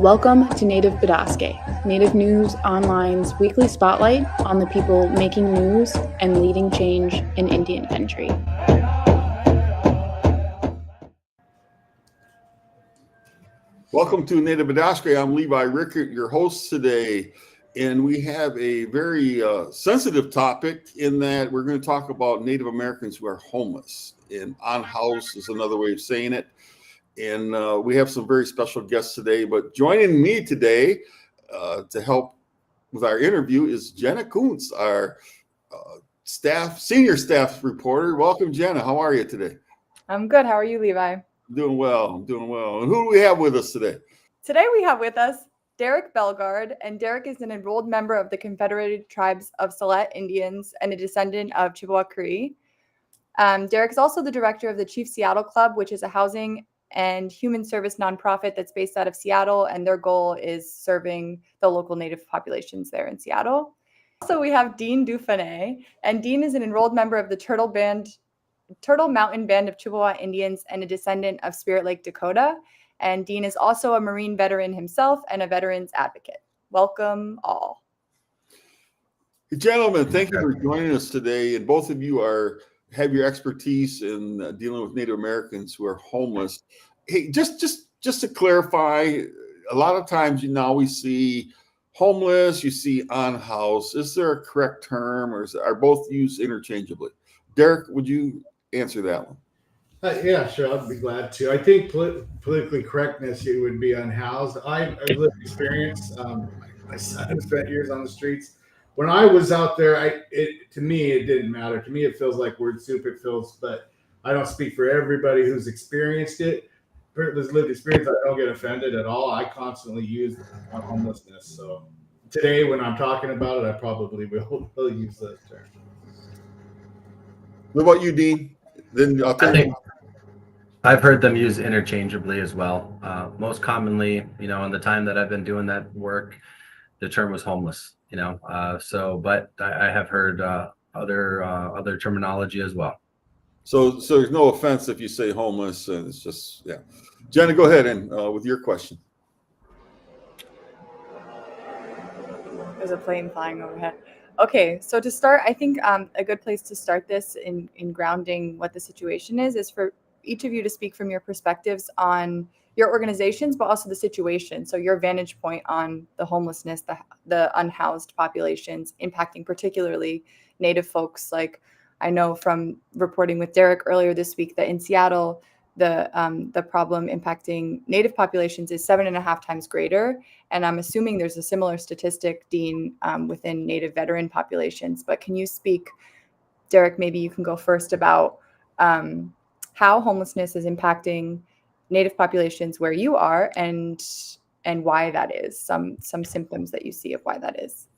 Welcome to Native Bidaské, Native News Online's weekly spotlight on the people making news and leading change in Indian country. Welcome to Native Bidaské. I'm Levi Rickert, your host today, and we have a very sensitive topic in that we're going to talk about Native Americans who are homeless, and unhoused is another way of saying it. And we have some very special guests today, but joining me today to help with our interview is Jenna Kunze, our senior staff reporter. Welcome, Jenna. How are you today? I'm good. How are you, Levi? Doing well. And who do we have with us today? Today we have with us Derrick Belgarde, and Derrick is an enrolled member of the Confederated tribes of Siletz Indians and a descendant of Chippewa-Cree. Derrick is also the director of the Chief Seattle Club, which is a housing and human service nonprofit that's based out of Seattle, and their goal is serving the local Native populations there in Seattle. Also, we have Dean Dauphinais, and Dean is an enrolled member of the Turtle Mountain Band of Chippewa Indians and a descendant of Spirit Lake, Dakota. And Dean is also a Marine veteran himself and a veterans advocate. Welcome all. Gentlemen, thank you for joining us today. And both of you have your expertise in dealing with Native Americans who are homeless. Hey, just to clarify, a lot of times now we see homeless, you see unhoused. Is there a correct term, or are both used interchangeably? Derrick, would you answer that one? Yeah, sure. I'd be glad to. I think politically correctness, it would be unhoused. I've lived experience. My son spent years on the streets. When I was out there, to me, it didn't matter. To me, it feels like word soup. It feels, but I don't speak for everybody who's experienced it. There's lived experience. I don't get offended at all. I constantly use homelessness. So today, when I'm talking about it, I probably will use that term. What about you, Dean? Then I'll tell you. I've heard them used interchangeably as well. Most commonly, in the time that I've been doing that work, the term was homeless. But I have heard other terminology as well. So there's no offense if you say homeless, and it's just, yeah. Jenna, go ahead and with your question. There's a plane flying overhead. Okay, so to start, I think a good place to start this in grounding what the situation is for each of you to speak from your perspectives on your organizations, but also the situation. So your vantage point on the homelessness, the unhoused populations impacting particularly Native folks. Like I know from reporting with Derrick earlier this week that in Seattle, the problem impacting Native populations is 7.5 times greater. And I'm assuming there's a similar statistic, Dean, within Native veteran populations. But can you speak, Derrick, maybe you can go first about how homelessness is impacting Native populations where you are and why that is, some symptoms that you see of why that is.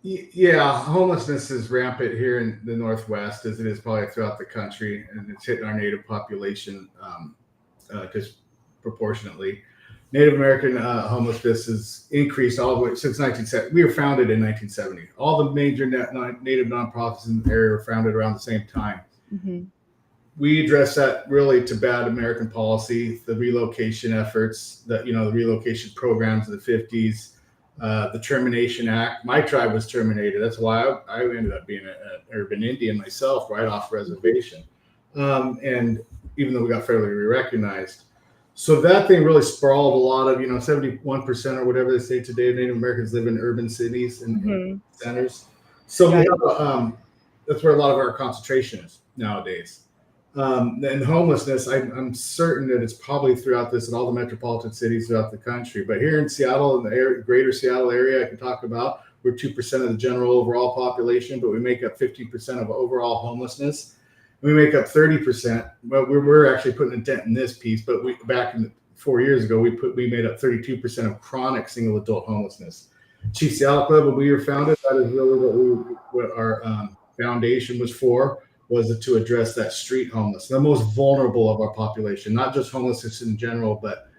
Yeah, homelessness is rampant here in the Northwest, as it is probably throughout the country, and it's hitting our Native population disproportionately. Native American homelessness has increased all the way since 1970. We were founded in 1970. All the major Native nonprofits in the area were founded around the same time. Mm-hmm. We address that really to bad American policy, the relocation efforts, the relocation programs of the 50s, the Termination Act. My tribe was terminated. That's why I ended up being an urban Indian myself, right off reservation. And even though we got federally recognized. So that thing really sprawled a lot of, 71% or whatever they say today, Native Americans live in urban cities and centers. So we have, that's where a lot of our concentration is nowadays. And homelessness, I'm certain that it's probably throughout this in all the metropolitan cities throughout the country. But here in Seattle, in the greater Seattle area, I can talk about, we're 2% of the general overall population, but we make up 15% of overall homelessness. We make up 30%. Well, we're actually putting a dent in this piece, but back in 4 years ago, we made up 32% of chronic single adult homelessness. Chief Seattle Club, when we were founded, that is really what our foundation was for. Was to address that street homeless, the most vulnerable of our population, not just homelessness in general, but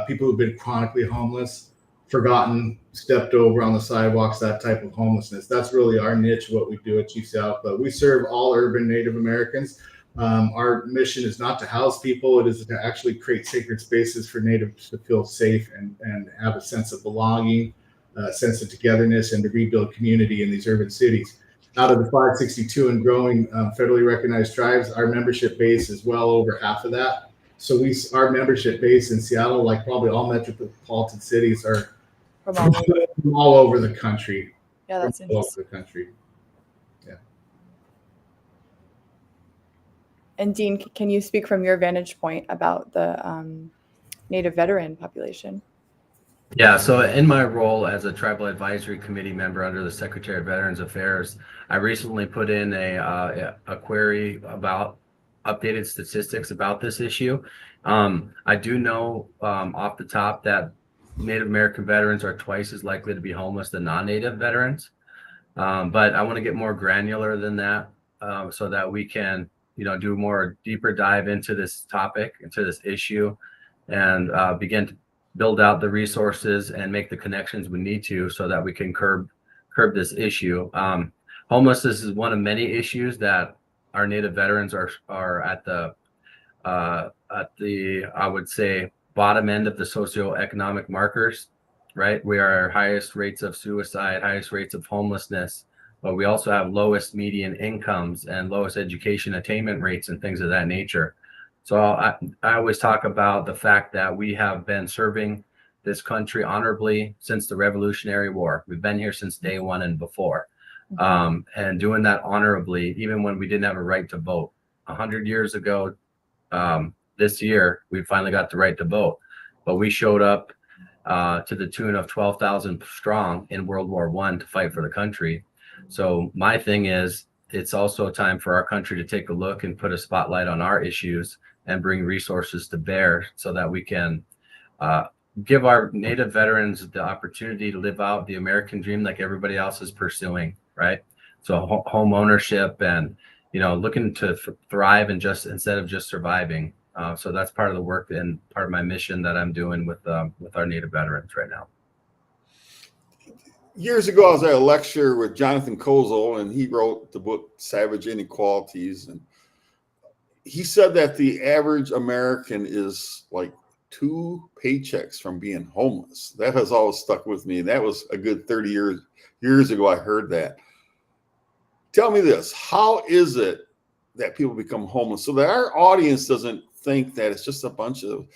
people who've been chronically homeless, forgotten, stepped over on the sidewalks, that type of homelessness. That's really our niche, what we do at Chief Seattle Club. We serve all urban Native Americans, Our mission is not to house people. It is to actually create sacred spaces for Natives to feel safe and have a sense of belonging, a sense of togetherness, and to rebuild community in these urban cities. Out of the 562 and growing federally recognized tribes, our membership base is well over half of that. So our membership base in Seattle, like probably all metropolitan cities, are from all over the country. Yeah, that's all over interesting. the country. And Dean, can you speak from your vantage point about the Native veteran population? Yeah, so in my role as a tribal advisory committee member under the Secretary of Veterans Affairs, I recently put in a query about updated statistics about this issue. I do know off the top that Native American veterans are twice as likely to be homeless than non-Native veterans. But I want to get more granular than that so that we can do more deeper dive into this topic, into this issue, and begin to build out the resources and make the connections we need to so that we can curb this issue. Homelessness is one of many issues that our Native veterans are at the I would say bottom end of the socioeconomic markers, right? We are our highest rates of suicide, highest rates of homelessness, but we also have lowest median incomes and lowest education attainment rates and things of that nature. So I always talk about the fact that we have been serving this country honorably since the Revolutionary War. We've been here since day one and before, and doing that honorably, even when we didn't have a right to vote. 100 years ago, this year, we finally got the right to vote, but we showed up to the tune of 12,000 strong in World War I to fight for the country. So my thing is, it's also time for our country to take a look and put a spotlight on our issues and bring resources to bear so that we can give our Native veterans the opportunity to live out the American dream like everybody else is pursuing, right? So home ownership and, looking to thrive and just instead of just surviving. So that's part of the work and part of my mission that I'm doing with our Native veterans right now. Years ago, I was at a lecture with Jonathan Kozel, and he wrote the book Savage Inequalities. And he said that the average American is like 2 paychecks from being homeless. That has always stuck with me. And that was a good 30 years ago I heard that. Tell me this, how is it that people become homeless so that our audience doesn't think that it's just a bunch of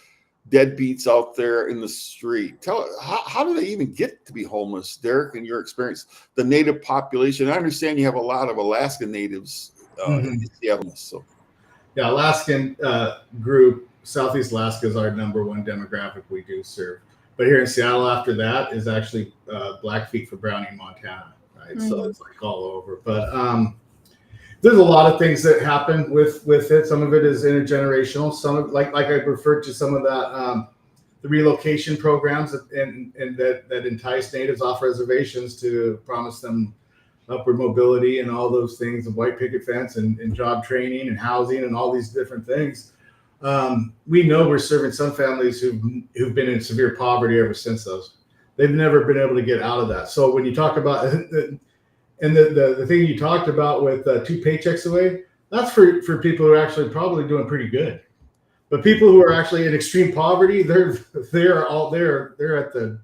deadbeats out there in the street? How do they even get to be homeless, Derrick, in your experience? The Native population, I understand you have a lot of Alaska Natives in Seattle. So. Yeah, Alaskan group, Southeast Alaska is our number one demographic we do serve. But here in Seattle, after that is actually Blackfeet for Browning, Montana, right? Mm-hmm. So it's like all over. But there's a lot of things that happen with it. Some of it is intergenerational. Some of like I referred to some of that the relocation programs and that entice Natives off reservations to promise them upward mobility and all those things, the white picket fence and job training and housing and all these different things. We know we're serving some families who've been in severe poverty ever since those. They've never been able to get out of that. So when you talk about and the thing you talked about with 2 paychecks away, that's for people who are actually probably doing pretty good. But people who are actually in extreme poverty, they're at the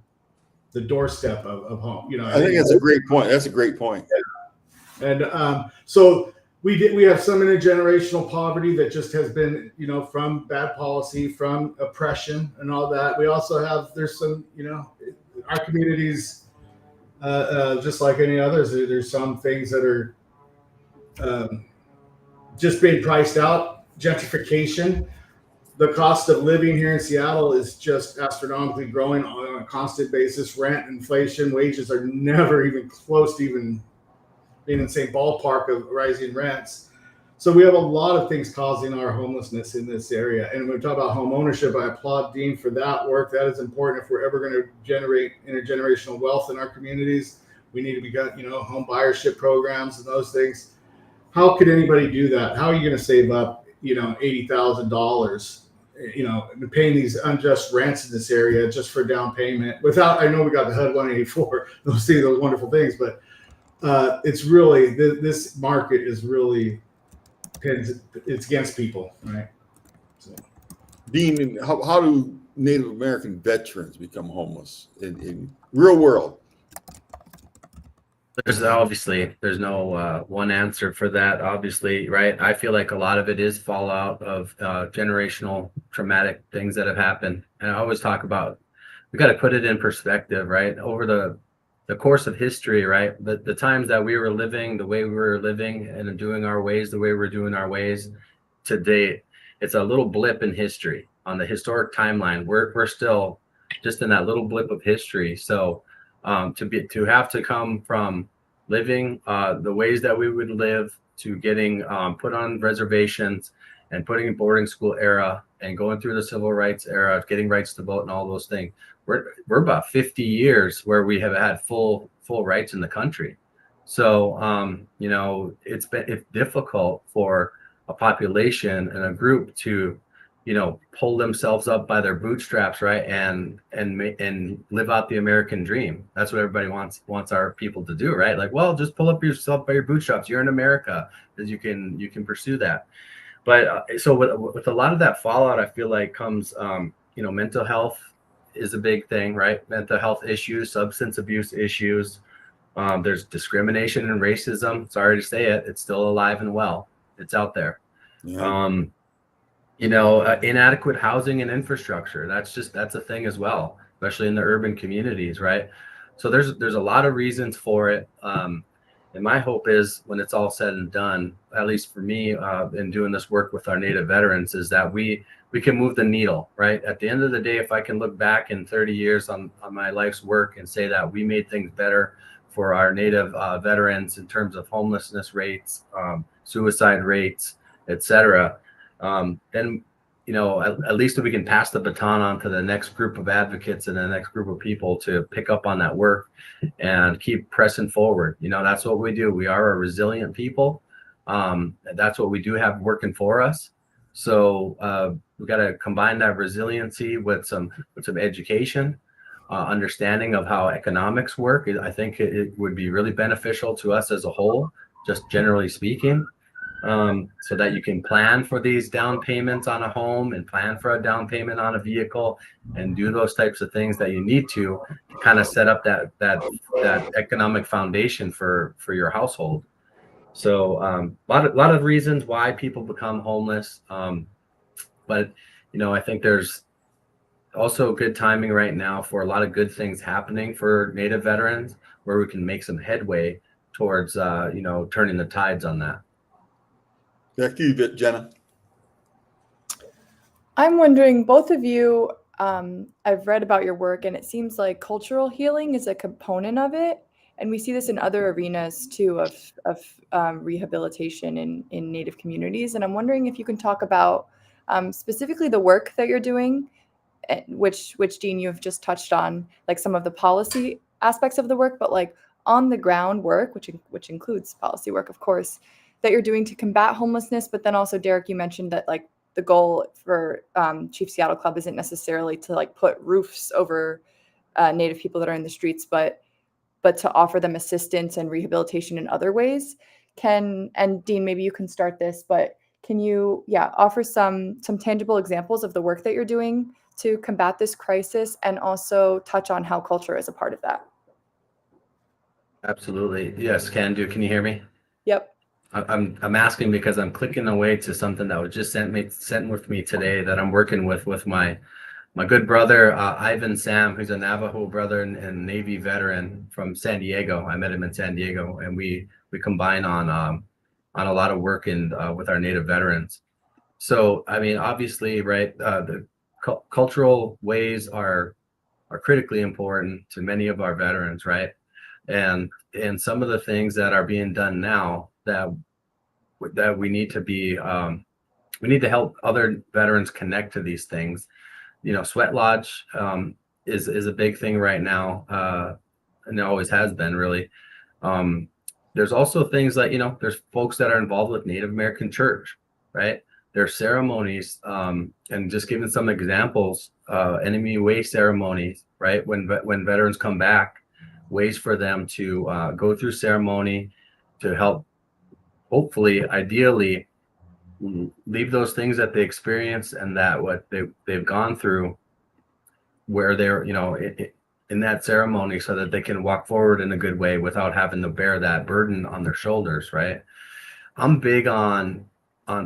doorstep of home. I think that's a great point. That's a great point. And so we have some intergenerational poverty that just has been, from bad policy, from oppression and all that. We also have, there's some, our communities, just like any others, there's some things that are just being priced out. Gentrification, the cost of living here in Seattle is just astronomically growing on a constant basis. Rent, inflation, wages are never even close to even being in the same ballpark of rising rents. So we have a lot of things causing our homelessness in this area. And when we talk about home ownership, I applaud Dean for that work. That is important if we're ever going to generate intergenerational wealth in our communities. We need to be home buyership programs and those things. How could anybody do that? How are you going to save up, $80,000, paying these unjust rents in this area just for down payment without, I know we got the HUD 184, those wonderful things, but it's really, this market is really because it's against people, right? So. Dean, how do Native American veterans become homeless in real world? There's no one answer for that, obviously, right? I feel like a lot of it is fallout of generational traumatic things that have happened. And I always talk about, we got to put it in perspective, right? Over the course of history, right? The times that we were living the way we were living and doing our ways the way we're doing our ways to date, it's a little blip in history. On the historic timeline, we're still just in that little blip of history. So to have to come from living the ways that we would live to getting put on reservations and putting in boarding school era and going through the civil rights era, getting rights to vote and all those things. We're about 50 years where we have had full rights in the country. So it's difficult for a population and a group to pull themselves up by their bootstraps, right, and live out the American dream. That's what everybody wants our people to do, right? Like, well, just pull up yourself by your bootstraps. You're in America, because you can pursue that. But so with a lot of that fallout, I feel like comes mental health is a big thing, right? Mental health issues, substance abuse issues. There's discrimination and racism. Sorry to say it, it's still alive and well. It's out there. Yeah. Inadequate housing and infrastructure. That's a thing as well, especially in the urban communities, right? So there's a lot of reasons for it. And my hope is, when it's all said and done, at least for me, in doing this work with our Native veterans, is that we can move the needle, right? At the end of the day, if I can look back in 30 years on my life's work and say that we made things better for our Native veterans in terms of homelessness rates, suicide rates, etc., then at least we can pass the baton on to the next group of advocates and the next group of people to pick up on that work and keep pressing forward. That's what we do. We are a resilient people. That's what we do have working for us. So we've got to combine that resiliency with some education, understanding of how economics work. I think it would be really beneficial to us as a whole, just generally speaking. So that you can plan for these down payments on a home and plan for a down payment on a vehicle and do those types of things that you need to kind of set up that economic foundation for your household. So a lot of reasons why people become homeless. But I think there's also good timing right now for a lot of good things happening for Native veterans, where we can make some headway towards turning the tides on that. Back to you, Jenna. I'm wondering, both of you, I've read about your work, and it seems like cultural healing is a component of it. And we see this in other arenas too of rehabilitation in Native communities. And I'm wondering if you can talk about specifically the work that you're doing, which Dean, you've just touched on, like some of the policy aspects of the work, but like on the ground work, which includes policy work, of course, that you're doing to combat homelessness. But then also, Derrick, you mentioned that like the goal for Chief Seattle Club isn't necessarily to like put roofs over Native people that are in the streets, but to offer them assistance and rehabilitation in other ways. And Dean, maybe you can start this, but can you offer some tangible examples of the work that you're doing to combat this crisis, and also touch on how culture is a part of that? Absolutely. Yes, can do. Can you hear me? Yep. I'm asking because I'm clicking away to something that was just sent with me today that I'm working with my good brother, Ivan Sam, who's a Navajo brother and Navy veteran from San Diego. I met him in San Diego, and we combine on a lot of work with our Native veterans. So, I mean, obviously, right, the cultural ways are critically important to many of our veterans, right? And some of the things that are being done now that we need to be, we need to help other veterans connect to these things. Sweat Lodge is a big thing right now, and it always has been, really. There's also things like, there's folks that are involved with Native American church, right? There's ceremonies, and just giving some examples, enemy way ceremonies, right? When veterans come back, ways for them to go through ceremony to help, hopefully, ideally, leave those things that they experience and that what they've gone through where they're, in that ceremony, so that they can walk forward in a good way without having to bear that burden on their shoulders, right? I'm big on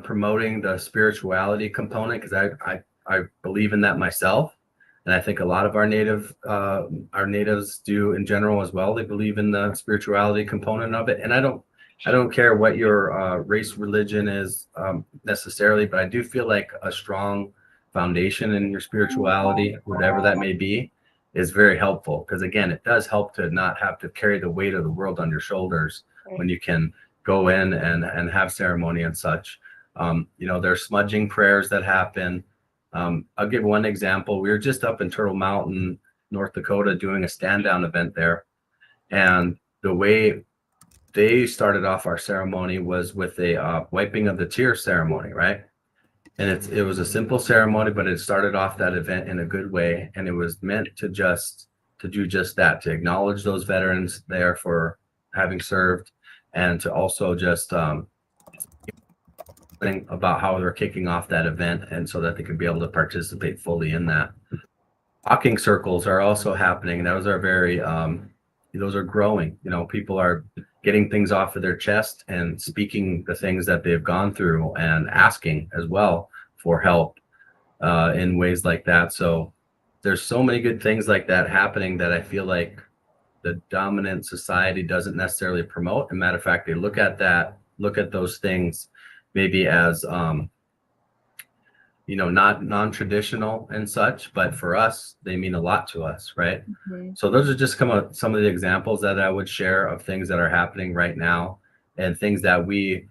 promoting the spirituality component because I believe in that myself. And I think a lot of our natives do in general as well. They believe in the spirituality component of it. And I don't care what your race, religion is necessarily, but I do feel like a strong foundation in your spirituality, whatever that may be, is very helpful. Because again, it does help to not have to carry the weight of the world on your shoulders when you can go in and have ceremony and such. There's smudging prayers that happen. I'll give one example. We were just up in Turtle Mountain, North Dakota, doing a stand down event there. And the way they started off our ceremony was with a wiping of the tears ceremony, right? And it was a simple ceremony, but it started off that event in a good way. And it was meant to do just that, to acknowledge those veterans there for having served, and to also just think about how they're kicking off that event, and so that they can be able to participate fully in that. Talking circles are also happening. Those are those are growing. People are getting things off of their chest and speaking the things that they've gone through and asking as well for help in ways like that. So there's so many good things like that happening that I feel like the dominant society doesn't necessarily promote. As a matter of fact, they look at those things maybe as not non-traditional and such, but for us, they mean a lot to us, right? Mm-hmm. So those are just some of the examples that I would share of things that are happening right now, and things that we're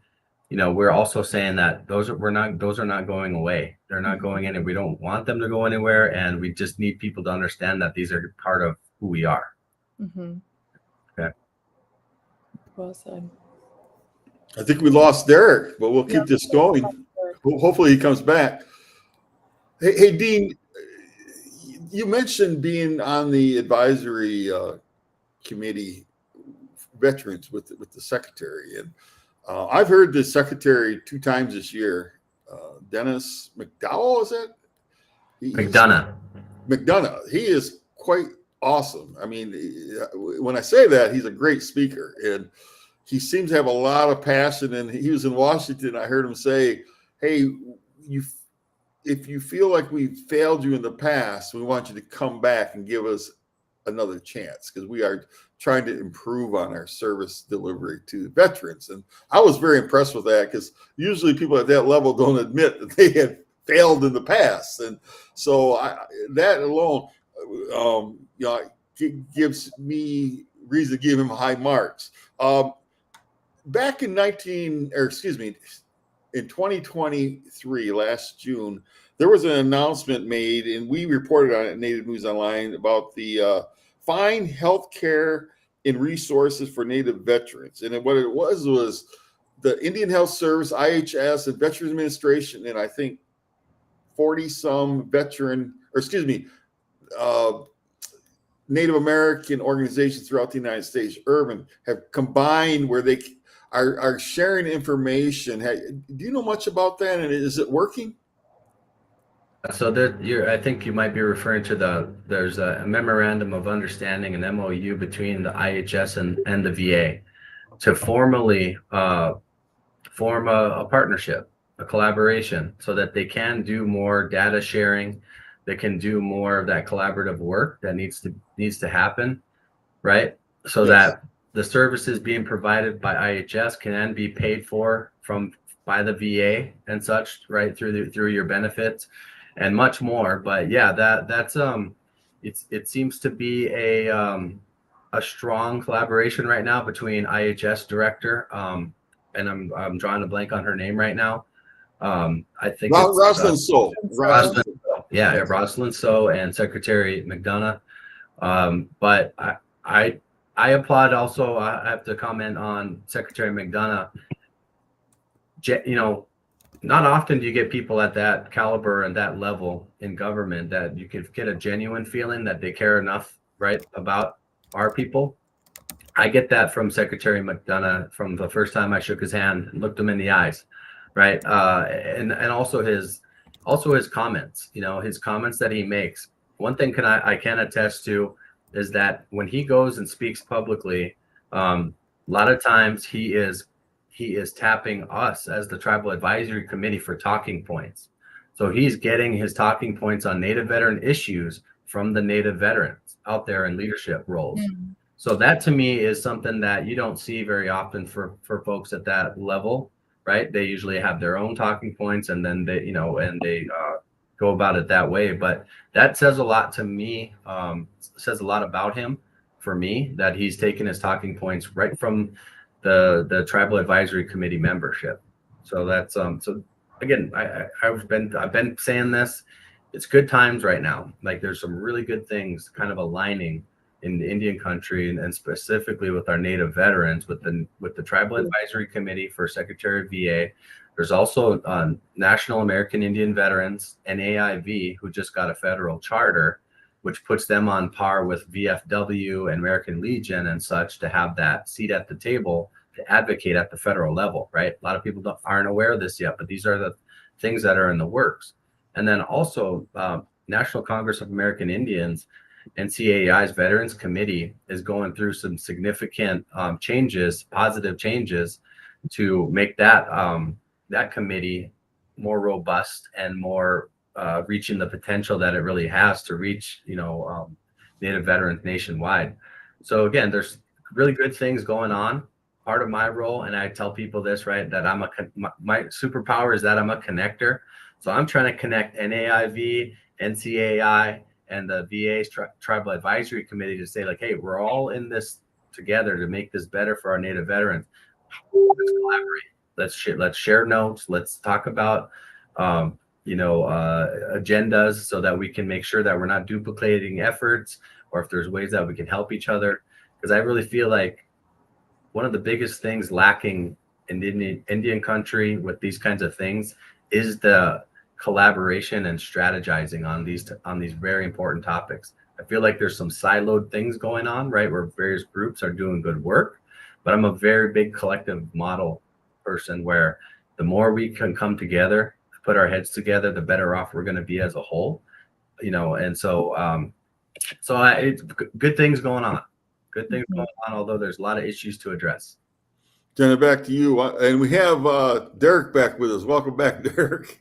also saying that those are not going away. They're not going in, and we don't want them to go anywhere. And we just need people to understand that these are part of who we are. Mm-hmm. Okay. Well said. I think we lost Derrick, but we'll keep this going. Hopefully he comes back. Hey, Dean, you mentioned being on the advisory committee, veterans with the secretary, and I've heard the secretary 2 times this year. Dennis McDowell, is that? McDonough. He is quite awesome. I mean, when I say that, he's a great speaker, and he seems to have a lot of passion. And he was in Washington. I heard him say, "Hey, if you feel like we failed you in the past, we want you to come back and give us another chance, because we are trying to improve on our service delivery to veterans." And I was very impressed with that, because usually people at that level don't admit that they had failed in the past. And so that alone, gives me reason to give him high marks. Back in 2023, last June, there was an announcement made, and we reported on it in Native News Online, about the Find Healthcare and Resources for Native Veterans. And what it was the Indian Health Service, IHS, and Veterans Administration, and I think 40-some Native American organizations throughout the United States, urban, have combined where they are sharing information. Do you know much about that, and is it working? So I think you might be referring to there's a memorandum of understanding, an MOU between the IHS and the VA to formally form a partnership, a collaboration, so that they can do more data sharing. They can do more of that collaborative work that needs to happen, right? So that the services being provided by IHS can be paid for by the VA and such, right, through your benefits and much more. But yeah, that's it seems to be a strong collaboration right now between IHS director and I'm drawing a blank on her name right now. I think Rosalind So. Rosalind So and Secretary McDonough. But I applaud also. I have to comment on Secretary McDonough. Not often do you get people at that caliber and that level in government that you could get a genuine feeling that they care enough, right, about our people. I get that from Secretary McDonough from the first time I shook his hand and looked him in the eyes. right? And also his comments, his comments that he makes. One thing I can attest to is that when he goes and speaks publicly, a lot of times he is tapping us as the Tribal Advisory Committee for talking points. So he's getting his talking points on Native veteran issues from the Native veterans out there in leadership roles. Mm-hmm. So that to me is something that you don't see very often for folks at that level, right? They usually have their own talking points, and then they go about it that way. But that says a lot to me, says a lot about him for me, that he's taken his talking points right from the Tribal Advisory Committee membership. So that's so again, I've been saying this. It's good times right now. Like there's some really good things kind of aligning in the Indian country, and specifically with our Native veterans, with the Tribal Advisory Committee for Secretary of VA. There's also National American Indian Veterans, NAIV, who just got a federal charter, which puts them on par with VFW and American Legion and such, to have that seat at the table to advocate at the federal level, right? A lot of people aren't aware of this yet, but these are the things that are in the works. And then also National Congress of American Indians, NCAI's Veterans Committee, is going through some significant changes, positive changes, to make that that committee more robust and more reaching the potential that it really has to reach, Native veterans nationwide. So again, there's really good things going on. Part of my role, and I tell people this, right, that my superpower is that I'm a connector. So I'm trying to connect NAIV, NCAI, and the VA's Tribal Advisory Committee to say, like, hey, we're all in this together to make this better for our Native veterans. Let's collaborate. Let's share notes. Let's talk about agendas, so that we can make sure that we're not duplicating efforts, or if there's ways that we can help each other. Because I really feel like one of the biggest things lacking in Indian country with these kinds of things is the collaboration and strategizing on these very important topics. I feel like there's some siloed things going on, right, where various groups are doing good work, but I'm a very big collective model person, where the more we can come together, put our heads together, the better off we're going to be as a whole, and so it's good things going on. Good things going on, although there's a lot of issues to address. Jenna, back to you. And we have Derrick back with us. Welcome back, Derrick.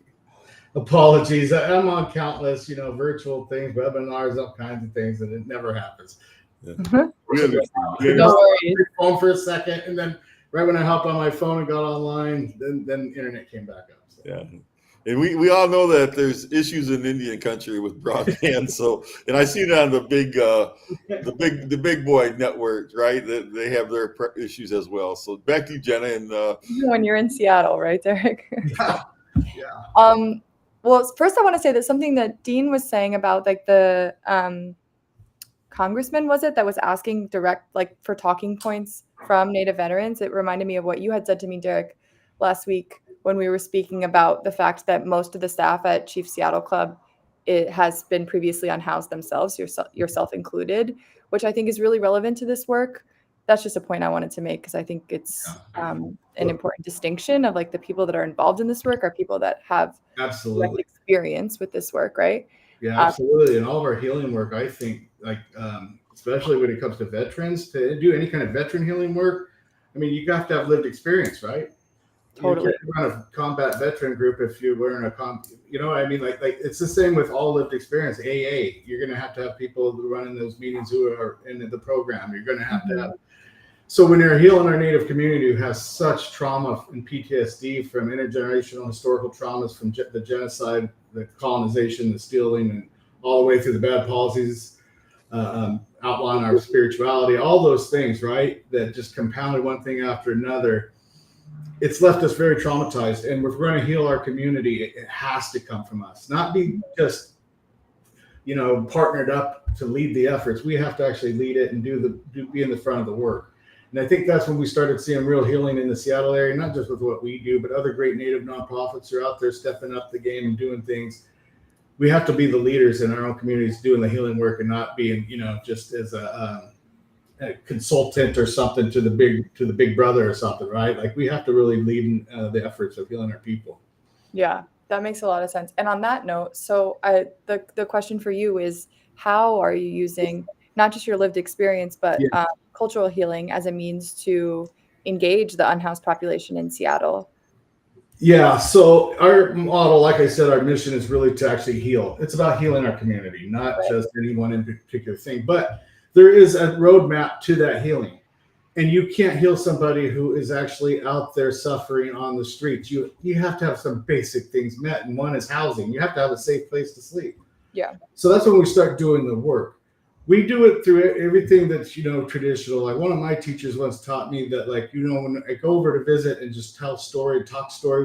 Apologies. I'm on countless, virtual things, webinars, all kinds of things, and it never happens. Yeah. No worries. Phone for a second, and then right when I hopped on my phone and got online, then internet came back up. So. Yeah. And we all know that there's issues in Indian country with broadband. So, and I see that on the big boy networks, right? That they have their issues as well. So back to you, Jenna. And when you're in Seattle, right, Derrick? Yeah. Well, first I want to say that something that Dean was saying about like the congressman, was it, that was asking direct, like, for talking points from Native veterans. It reminded me of what you had said to me, Derrick, last week, when we were speaking about the fact that most of the staff at Chief Seattle Club, it has been previously unhoused themselves, yourself included, which I think is really relevant to this work. That's just a point I wanted to make, because I think it's an important distinction of, like, the people that are involved in this work are people that have direct experience with this work, right? Yeah, absolutely. And all of our healing work, I think, like, especially when it comes to veterans, to do any kind of veteran healing work, I mean, you have to have lived experience, right? Totally. You can't run a combat veteran group if you learn I mean, like it's the same with all lived experience. AA, you're going to have people running those meetings who are in the program. You're going to have. So when you're healing our Native community who has such trauma and PTSD from intergenerational historical traumas, from the genocide, the colonization, the stealing, and all the way through the bad policies, outline our spirituality, all those things, right, that just compounded one thing after another. It's left us very traumatized, and if we're going to heal our community, it has to come from us, not be just, partnered up to lead the efforts. We have to actually lead it and be in the front of the work. And I think that's when we started seeing real healing in the Seattle area, not just with what we do, but other great Native nonprofits are out there stepping up the game and doing things. We have to be the leaders in our own communities doing the healing work, and not being, just as consultant or something to the big brother or something, right? Like we have to really lead in the efforts of healing our people. Yeah, that makes a lot of sense. And on that note, so the question for you is, how are you using not just your lived experience, but cultural healing as a means to engage the unhoused population in Seattle? Yeah, so our model, like I said, our mission is really to actually heal. It's about healing our community, not just any one in particular thing. But there is a roadmap to that healing. And you can't heal somebody who is actually out there suffering on the streets. You have to have some basic things met. And one is housing. You have to have a safe place to sleep. Yeah. So that's when we start doing the work. We do it through everything that's, traditional. Like one of my teachers once taught me that, like, when I go over to visit and just talk story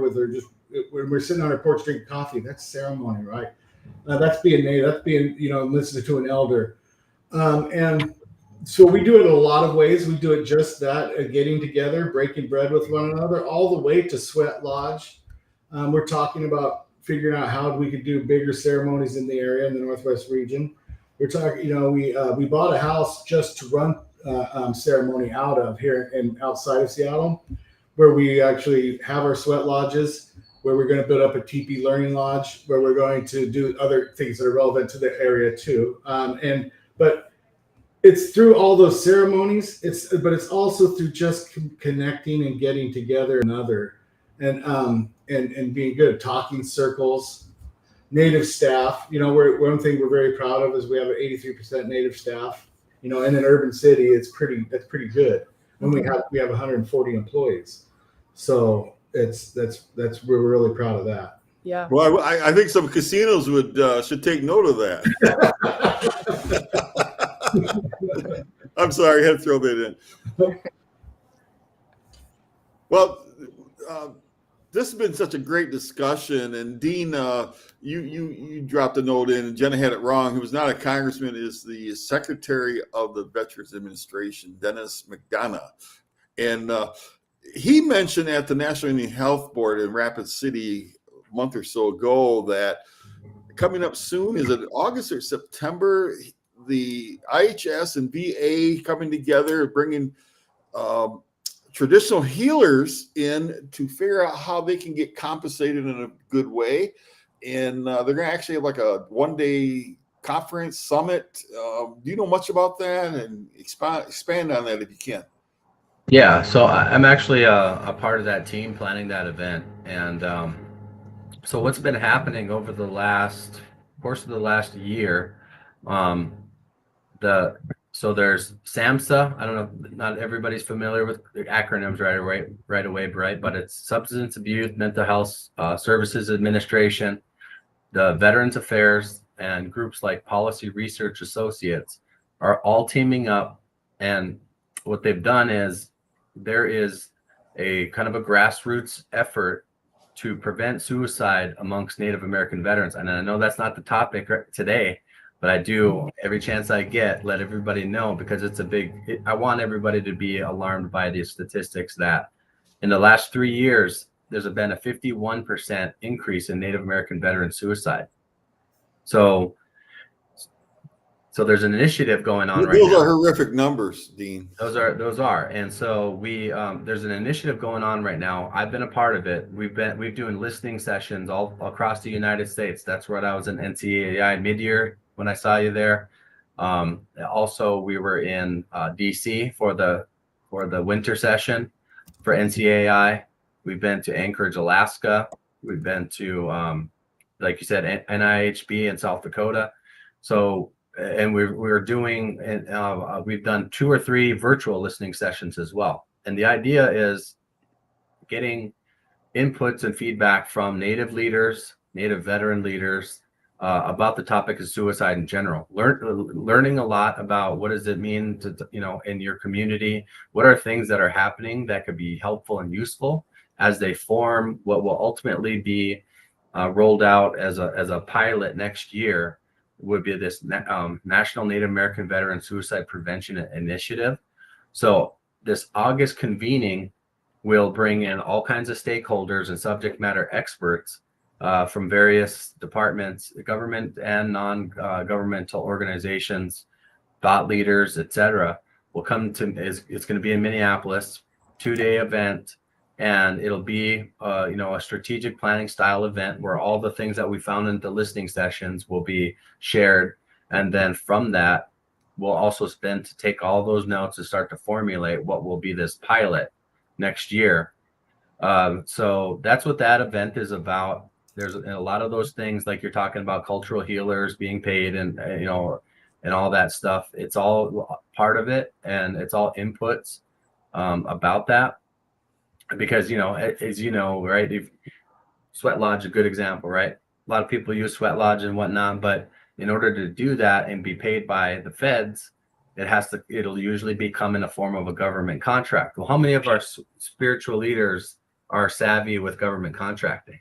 with her, just when we're sitting on our porch drinking coffee, that's ceremony, right? That's being native. That's being, listening to an elder. And so we do it in a lot of ways. We do it just that, getting together, breaking bread with one another, all the way to Sweat Lodge. We're talking about figuring out how we could do bigger ceremonies in the area, in the Northwest region. We're talking, we bought a house just to run ceremony out of here and outside of Seattle, where we actually have our sweat lodges, where we're going to build up a teepee learning lodge, where we're going to do other things that are relevant to the area too. But it's through all those ceremonies. But it's also through just connecting and getting together another, and being good at talking circles. Native staff, one thing we're very proud of is we have an 83% Native staff. In an urban city, that's pretty good. And we have 140 employees, so we're really proud of that. Yeah. Well, I think some casinos should take note of that. I'm sorry, I had to throw that in. Well, this has been such a great discussion, and Dean, you dropped a note in, and Jenna had it wrong. He was not a congressman; is the Secretary of the Veterans Administration, Dennis McDonough, and he mentioned at the National Indian Health Board in Rapid City a month or so ago that coming up soon, is it August or September? The IHS and VA coming together, bringing traditional healers in to figure out how they can get compensated in a good way. And they're going to actually have like a one-day conference summit. Do you know much about that? And expand on that if you can. Yeah, so I'm actually a part of that team planning that event. And so what's been happening over the course of the last year, so there's SAMHSA. I don't know, not everybody's familiar with the acronyms right away, right? But it's Substance Abuse Mental Health Services Administration, the Veterans Affairs, and groups like Policy Research Associates are all teaming up. And what they've done is there is a kind of a grassroots effort to prevent suicide amongst Native American veterans. And I know that's not the topic today, but I do, every chance I get, let everybody know, because it's I want everybody to be alarmed by these statistics that in the last 3 years, there's been a 51% increase in Native American veteran suicide. So there's an initiative going on right now. Those are horrific numbers, Dean. Those are. And so there's an initiative going on right now. I've been a part of it. We've doing listening sessions all across the United States. That's what I was in NCAI mid-year when I saw you there. Also, we were in DC for the winter session for NCAI. We've been to Anchorage, Alaska. We've been to, like you said, NIHB in South Dakota. So, and we're doing, we've done 2 or 3 virtual listening sessions as well. And the idea is getting inputs and feedback from Native leaders, Native veteran leaders, about the topic of suicide in general. Learning a lot about what does it mean to, in your community, what are things that are happening that could be helpful and useful as they form what will ultimately be rolled out as a pilot next year, would be this National Native American Veteran Suicide Prevention Initiative. So this August convening will bring in all kinds of stakeholders and subject matter experts from various departments, government and non-governmental organizations, thought leaders, etc., will come to, it's going to be in Minneapolis, 2-day event. And it'll be, a strategic planning style event where all the things that we found in the listening sessions will be shared. And then from that, we'll also spend to take all those notes and start to formulate what will be this pilot next year. So that's what that event is about. There's a lot of those things, like you're talking about, cultural healers being paid and, and all that stuff. It's all part of it, and it's all inputs about that. Because, as you know, right, if Sweat Lodge, a good example, right? A lot of people use Sweat Lodge and whatnot, but in order to do that and be paid by the feds, it'll usually become in a form of a government contract. Well, how many of our spiritual leaders are savvy with government contracting?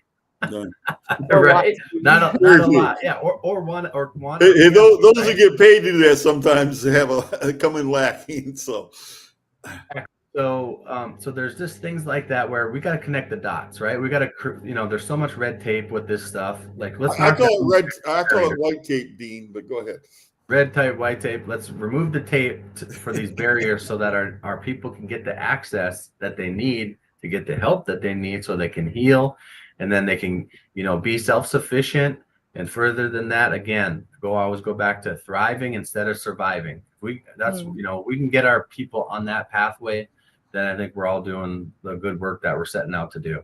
Right? Not a lot. Yeah. Or one. Hey, those who get paid to do that sometimes have come in lacking. So there's just things like that where we got to connect the dots, right? We got to, there's so much red tape with this stuff. Like, I call it white tape, Dean, but go ahead. Red tape, white tape. Let's remove the tape for these barriers so that our people can get the access that they need to get the help that they need so they can heal, and then they can, be self-sufficient. And further than that, again, always go back to thriving instead of surviving. We can get our people on that pathway, then I think we're all doing the good work that we're setting out to do.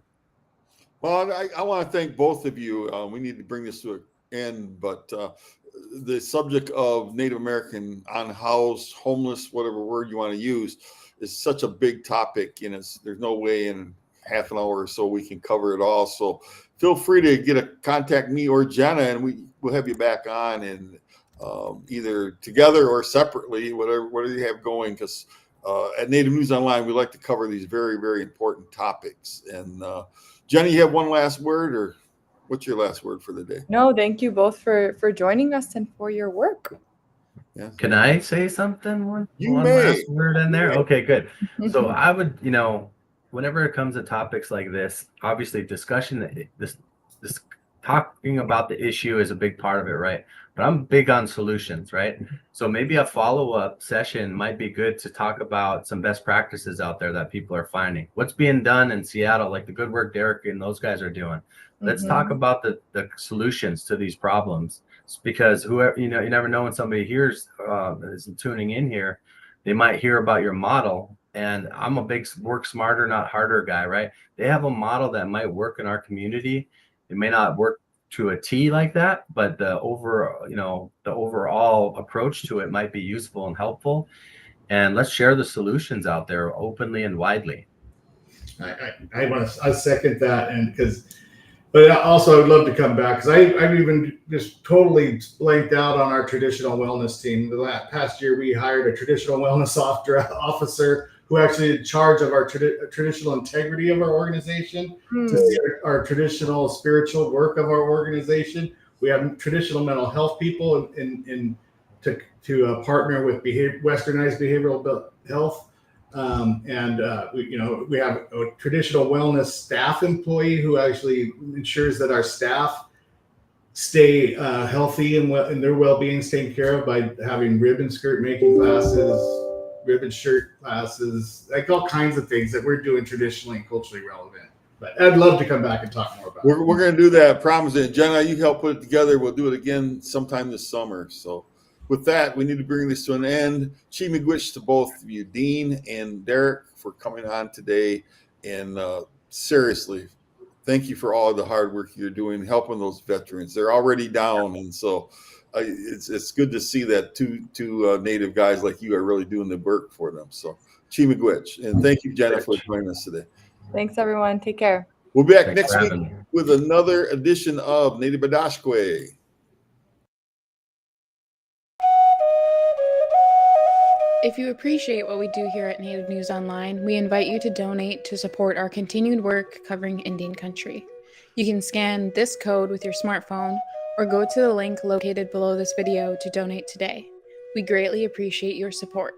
Well, I want to thank both of you. We need to bring this to an end, but the subject of Native American unhoused, homeless, whatever word you want to use, is such a big topic, and there's no way in half an hour or so we can cover it all. So feel free to contact me or Jenna, and we'll have you back on, and either together or separately, whatever you have going, because at Native News Online, we like to cover these very, very important topics. And Jenny, you have one last word, or what's your last word for the day? No, thank you both for joining us and for your work. Yeah. Can I say something? One may. last word in there? Okay, good. So I would, whenever it comes to topics like this, obviously discussion, this talking about the issue is a big part of it, right? But I'm big on solutions, right? So maybe a follow-up session might be good to talk about some best practices out there that people are finding. What's being done in Seattle, like the good work Derrick and those guys are doing. Let's talk about the solutions to these problems, because whoever, you never know when somebody hears, is tuning in here, they might hear about your model. And I'm a big work smarter, not harder guy, right? They have a model that might work in our community. It may not work to a T like that, but the overall approach to it might be useful and helpful. And let's share the solutions out there openly and widely. I second that, but also I would love to come back, because I've even just totally blanked out on our traditional wellness team. The past year, we hired a traditional wellness officer who actually in charge of our traditional integrity of our organization, to see our traditional spiritual work of our organization. We have traditional mental health people to partner with westernized behavioral health. We have a traditional wellness staff employee who actually ensures that our staff stay healthy and their well-being is taken care of by having ribbon skirt making classes, ribbon shirt classes, like all kinds of things that we're doing traditionally and culturally relevant. But I'd love to come back and talk more about it. We're going to do that, I promise it. Jenna, you help put it together. We'll do it again sometime this summer. So with that, we need to bring this to an end. Chi miigwech to both of you, Dean and Derrick, for coming on today. And seriously, thank you for all the hard work you're doing, helping those veterans. They're already down. And so it's good to see that two Native guys like you are really doing the work for them. So chi miigwech. And thank you, Jenna, for joining us today. Thanks, everyone. Take care. We'll be back next week with another edition of Native Bidaské. If you appreciate what we do here at Native News Online, we invite you to donate to support our continued work covering Indian country. You can scan this code with your smartphone or go to the link located below this video to donate today. We greatly appreciate your support.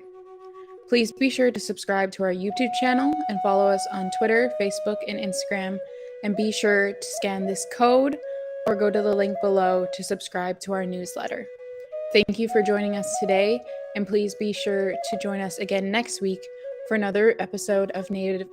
Please be sure to subscribe to our YouTube channel and follow us on Twitter, Facebook, and Instagram. And be sure to scan this code or go to the link below to subscribe to our newsletter. Thank you for joining us today, And please be sure to join us again next week for another episode of Native